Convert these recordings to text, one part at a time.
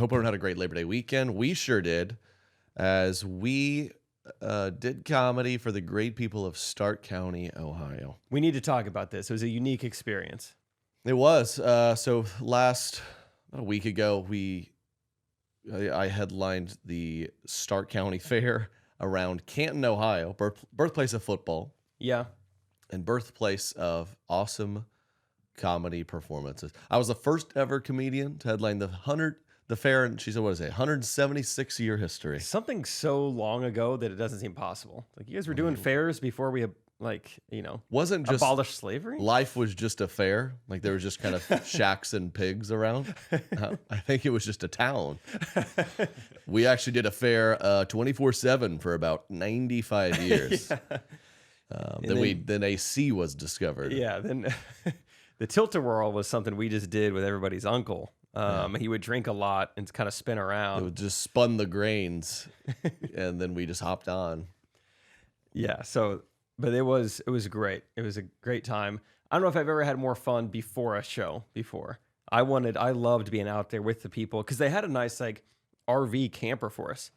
hope everyone had a great Labor Day weekend. We sure did, as we did comedy for the great people of Stark County, Ohio. We need to talk about this. It was a unique experience. It was. So about a week ago, I headlined the Stark County Fair around Canton, Ohio, birthplace of football. Yeah. And birthplace of awesome comedy performances. I was the first ever comedian to headline the fair, and she said, what is it, 176-year history. Something so long ago that it doesn't seem possible. Like, you guys were doing fairs before we, wasn't just abolished slavery? Life was just a fair. Like, there was just kind of shacks and pigs around. I think it was just a town. We actually did a fair 24/7 for about 95 years. Yeah. Then AC was discovered. Yeah, then the tilt-a-whirl was something we just did with everybody's uncle. He would drink a lot and kind of spin around. It would just spun the grains, and then we just hopped on. Yeah, but it was great. It was a great time. I don't know if I've ever had more fun before a show before. I loved being out there with the people because they had a nice RV camper for us.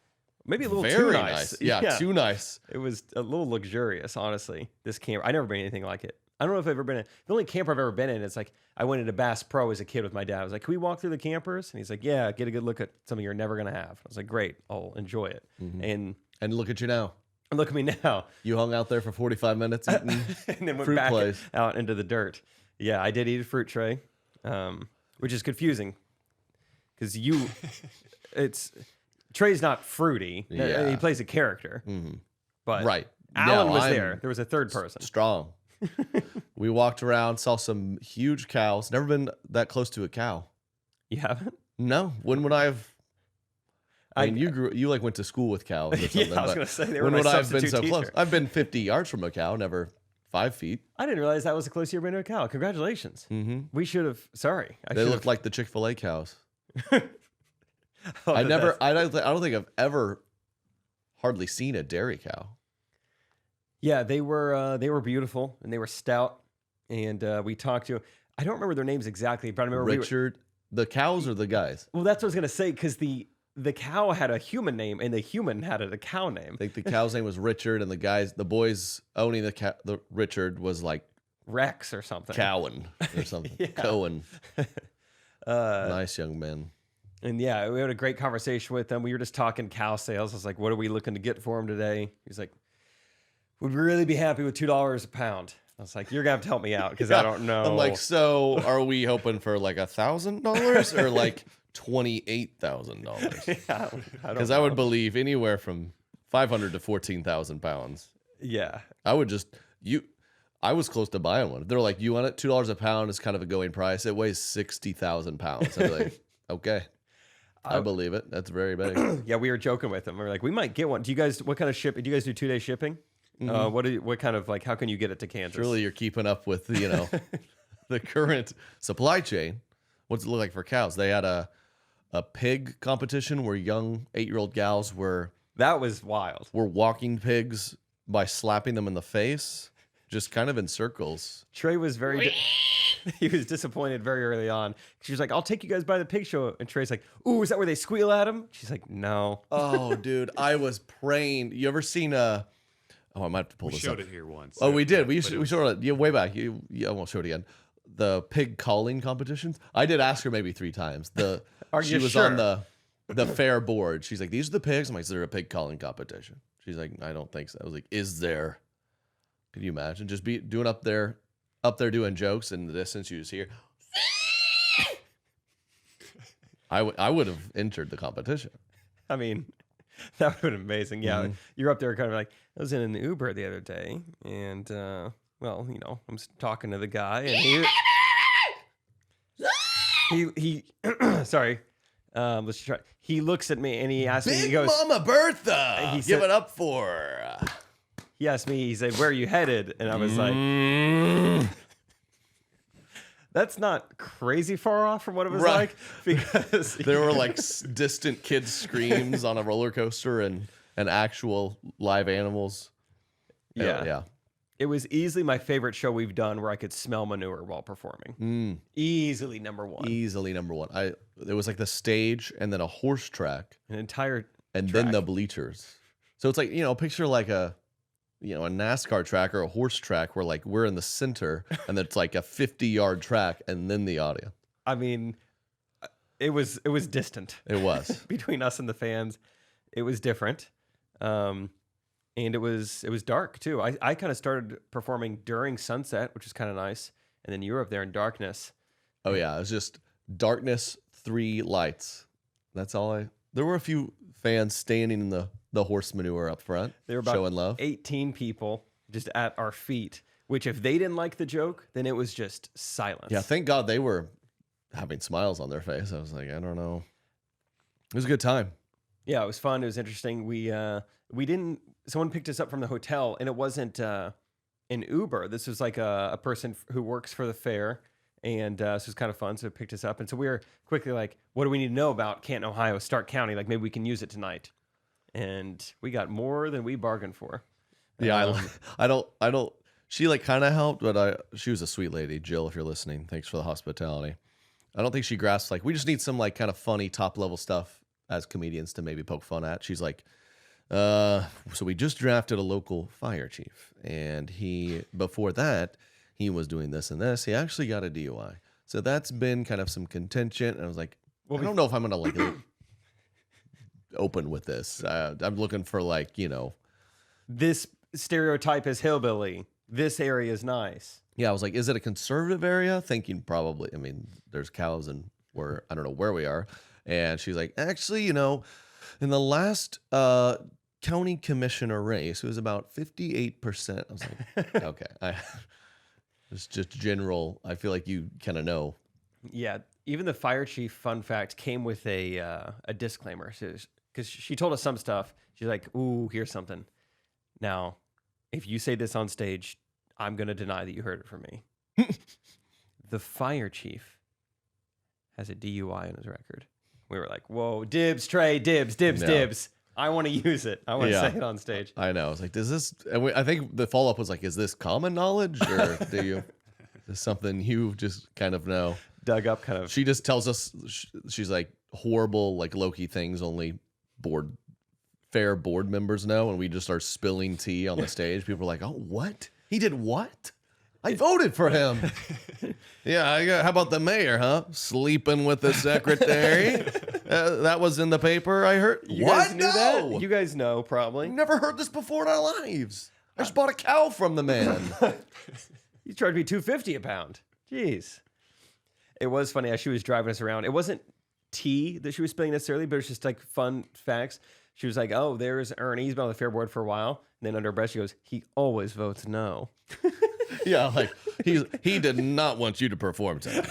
Maybe a little Very too nice. Yeah, too nice. It was a little luxurious, honestly. This camper, I never been anything like it. I don't know if I've ever been in. The only camper I've ever been in, it's like I went into Bass Pro as a kid with my dad. I was like, "Can we walk through the campers?" And he's like, "Yeah, get a good look at something you're never gonna have." I was like, "Great, I'll enjoy it." Mm-hmm. And look at you now. Look at me now. You hung out there for 45 minutes eating and then went fruit back plays. Out into the dirt. Yeah, I did eat a fruit tray, which is confusing because Trey's not fruity. Yeah. He plays a character. Mm-hmm. But right. Alan was there. There was a third person. Strong. We walked around, saw some huge cows. Never been that close to a cow. You haven't? No. When would I have? I mean, you went to school with cows or something. Yeah, I was going to say, they were when my would I have been substitute so close? teacher. I've been 50 yards from a cow, never 5 feet. I didn't realize that was the closest you've been to a cow. Congratulations. Mm-hmm. We should have. Sorry. They looked like the Chick-fil-A cows. Oh, I don't think I've ever hardly seen a dairy cow. Yeah, they were beautiful and they were stout. And we talked to, I don't remember their names exactly, but I remember Richard, the cows or the guys? Well, that's what I was going to say, because the cow had a human name and the human had a cow name. I think the cow's name was Richard, and the boys owning the Richard was like Rex or something. Cowan or something. Yeah. Cohen. Nice young man. And yeah, we had a great conversation with them. We were just talking cow sales. I was like, what are we looking to get for him today? He's like, would we really be happy with $2 a pound? I was like, you're going to have to help me out because I don't know. I'm like, so are we hoping for like $1,000 or like $28,000? Yeah, Because I would believe anywhere from 500 to 14,000 pounds. Yeah. I was close to buying one. They're like, you want it? $2 a pound is kind of a going price. It weighs 60,000 pounds. I'd be like, okay. I believe it. That's very big. Yeah, we were joking with them. We were like, we might get one. What kind of shipping? Do you guys do 2-day shipping? Mm-hmm. What kind of how can you get it to Kansas? Surely you're keeping up with the current supply chain. What's it look like for cows? They had a pig competition where young 8-year-old gals that was wild. Were walking pigs by slapping them in the face, just kind of in circles. Trey was he was disappointed very early on. She was like, I'll take you guys by the pig show. And Trey's like, ooh, is that where they squeal at him? She's like, no. Oh, dude, I was praying. You ever seen I might have to pull this up. We showed it here once. Oh, we did. We showed it way back. I won't show it again. The pig calling competitions. I did ask her maybe 3 times. She was on the fair board. She's like, these are the pigs. I'm like, is there a pig calling competition? She's like, I don't think so. I was like, is there? Can you imagine? Just doing up there doing jokes, in the distance you just hear. I would have entered the competition. I mean, that would have been amazing. Yeah, you're up there kind of like, I was in an Uber the other day, and I'm talking to the guy, and he sorry, let's try. He looks at me and he asks me, he goes, Mama Bertha, give it up for her. He asked me, he said, where are you headed? And I was like, that's not crazy far off from what it was like, because there were like distant kids' screams on a roller coaster and actual live animals. Yeah. It was easily my favorite show we've done where I could smell manure while performing. Easily number one. Easily number one. It was like the stage and then a horse track. An entire and track. Then the bleachers. So it's like, picture like a NASCAR track or a horse track where like we're in the center and it's like a 50-yard track and then the audience. I mean, it was distant. It was. Between us and the fans. It was different. And it was dark too. I kind of started performing during sunset, which was kind of nice. And then you were up there in darkness. Oh yeah, it was just darkness, 3 lights. That's all there were a few fans standing in the horse manure up front. They were about showing love. 18 people just at our feet, which if they didn't like the joke, then it was just silence. Yeah, thank God they were having smiles on their face. I was like, I don't know. It was a good time. Yeah, it was fun. It was interesting. We didn't. Someone picked us up from the hotel, and it wasn't an Uber. This was like a person who works for the fair, and this was kind of fun. So it picked us up, and so we were quickly like, "What do we need to know about Canton, Ohio, Stark County? Like maybe we can use it tonight." And we got more than we bargained for. Yeah, I don't. She like kind of helped, but she was a sweet lady, Jill. If you're listening, thanks for the hospitality. I don't think she grasped like we just need some like kind of funny top level stuff as comedians to maybe poke fun at. She's like, so we just drafted a local fire chief, and before that he was doing this and this. He actually got a DUI, so that's been kind of some contention. And I was like, well, I don't know if I'm gonna like open with this. I'm looking for like this stereotype is hillbilly. This area is nice. Yeah, I was like, is it a conservative area? Thinking probably. I mean, there's cows and I don't know where we are. And she's like, actually, in the last county commissioner race, it was about 58%. I was like, okay. It's just general. I feel like you kind of know. Yeah. Even the fire chief, fun fact, came with a disclaimer. Because she told us some stuff. She's like, ooh, here's something. Now, if you say this on stage, I'm going to deny that you heard it from me. The fire chief has a DUI on his record. We were like, whoa, dibs, Trey, dibs. I want to use it. I want to say it on stage. I know. I was like, does this, I think the follow-up was like, is this common knowledge or is this something you just kind of know? Dug up kind of. She just tells us, she's like, horrible, like low-key things only fair board members know. And we just start spilling tea on the stage. People are like, oh, what? He did what? I voted for him. Yeah, how about the mayor, huh? Sleeping with the secretary. That was in the paper, I heard. You guys knew that? You guys know, probably. Never heard this before in our lives. I just bought a cow from the man. You charged me $2.50 a pound. Jeez. It was funny as she was driving us around. It wasn't tea that she was spilling necessarily, but it's just like fun facts. She was like, oh, there's Ernie. He's been on the fair board for a while. And then under her breath, she goes, he always votes no. Yeah, like he did not want you to perform tonight.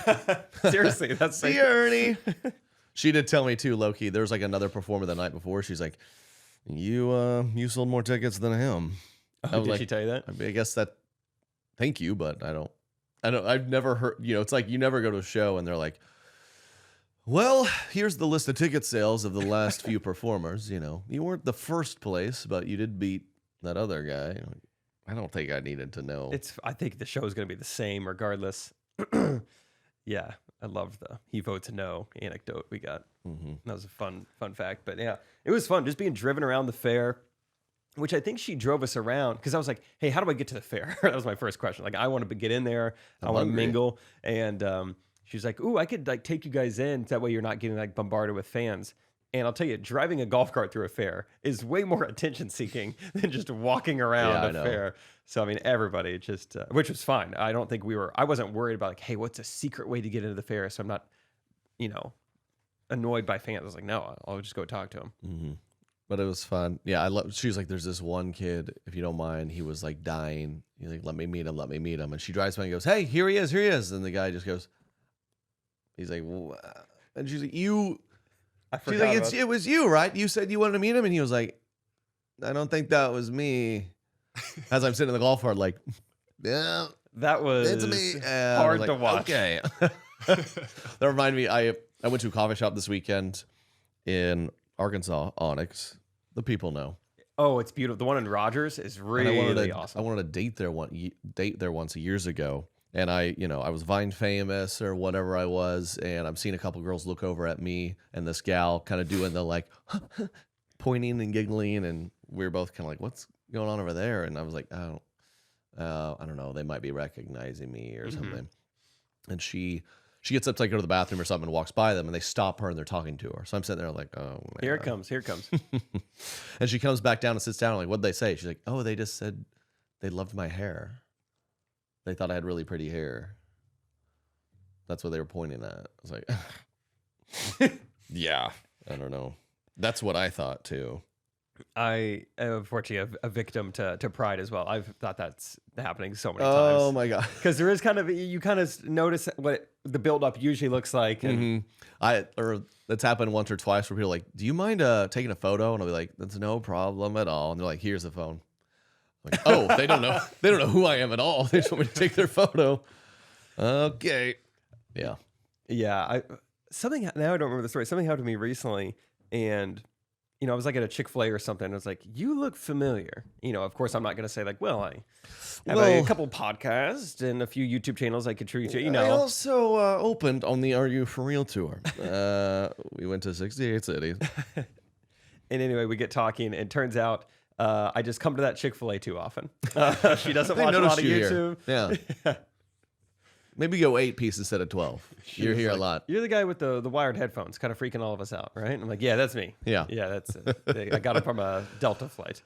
Seriously, that's See, Ernie. She did tell me too, low-key. There was like another performer the night before. She's like, you sold more tickets than him. Oh, did she tell you that? I guess that. Thank you, but I don't. I've never heard. It's like you never go to a show and they're like, well, here's the list of ticket sales of the last few performers. You weren't the first place, but you did beat that other guy. I don't think I needed to know. I think the show is going to be the same regardless. Yeah, I loved the he votes no anecdote we got. Mm-hmm. That was a fun fact. But yeah, it was fun just being driven around the fair, which I think she drove us around because I was like, hey, how do I get to the fair? That was my first question. Like, I want to get in there. I want to mingle. And she's like, ooh, I could like take you guys in. That way you're not getting like bombarded with fans. And I'll tell you, driving a golf cart through a fair is way more attention-seeking than just walking around a fair. So, I mean, everybody just, which was fine. I don't think I wasn't worried about like, hey, what's a secret way to get into the fair? So I'm not, annoyed by fans. I was like, no, I'll just go talk to them. Mm-hmm. But it was fun. Yeah, she was like, there's this one kid, if you don't mind, he was like dying. He's like, let me meet him. And she drives by and goes, hey, here he is. And the guy just goes, he's like, well, and she's like, she's like, it was you, right? You said you wanted to meet him, and he was like, I don't think that was me. As I'm sitting in the golf cart, like, yeah, that was it's me. Hard to watch. Okay. That reminded me, I went to a coffee shop this weekend in Arkansas, Onyx. The people know. Oh, it's beautiful. The one in Rogers is And really awesome. I wanted to date there once years ago. And I was Vine famous or whatever I was, and I'm seeing a couple girls look over at me and this gal kind of doing the like pointing and giggling, and we were both kind of like, "What's going on over there?" And I was like, "I don't know. They might be recognizing me or something." And she gets up to like go to the bathroom or something and walks by them, and they stop her and they're talking to her. So I'm sitting there like, "Oh, man." Here it comes. Here it comes. And she comes back down and sits down. I'm like, "What'd they say?" She's like, "Oh, they just said they loved my hair. They thought I had really pretty hair." That's what they were pointing at. I was like, yeah, I don't know. That's what I thought too. I am unfortunately a victim to pride as well. I've thought that's happening so many Oh times. my God. Because there is you kind of notice what the buildup usually looks like. And That's happened once or twice where people are like, "Do you mind taking a photo?" And I'll be like, "That's no problem at all." And they're like, "Here's the phone." I'm like, oh, they don't know. They don't know who I am at all. They just want me to take their photo. Okay. Yeah. Yeah, now I don't remember the story. Something happened to me recently, and I was like at a Chick-fil-A or something. And I was like, "You look familiar." Of course, I'm not going to say like, "Well, I have a couple podcasts and a few YouTube channels I contribute to." I also opened on the Are You For Real tour. We went to 68 cities. And anyway, we get talking, and it turns out I just come to that Chick-fil-A too often. She doesn't watch a lot of YouTube. Here. Yeah. Maybe go 8 pieces instead of 12. You're here a lot. You're the guy with the wired headphones, kind of freaking all of us out, right? I'm like, yeah, that's me. Yeah. Yeah, that's it. I got it from a Delta flight.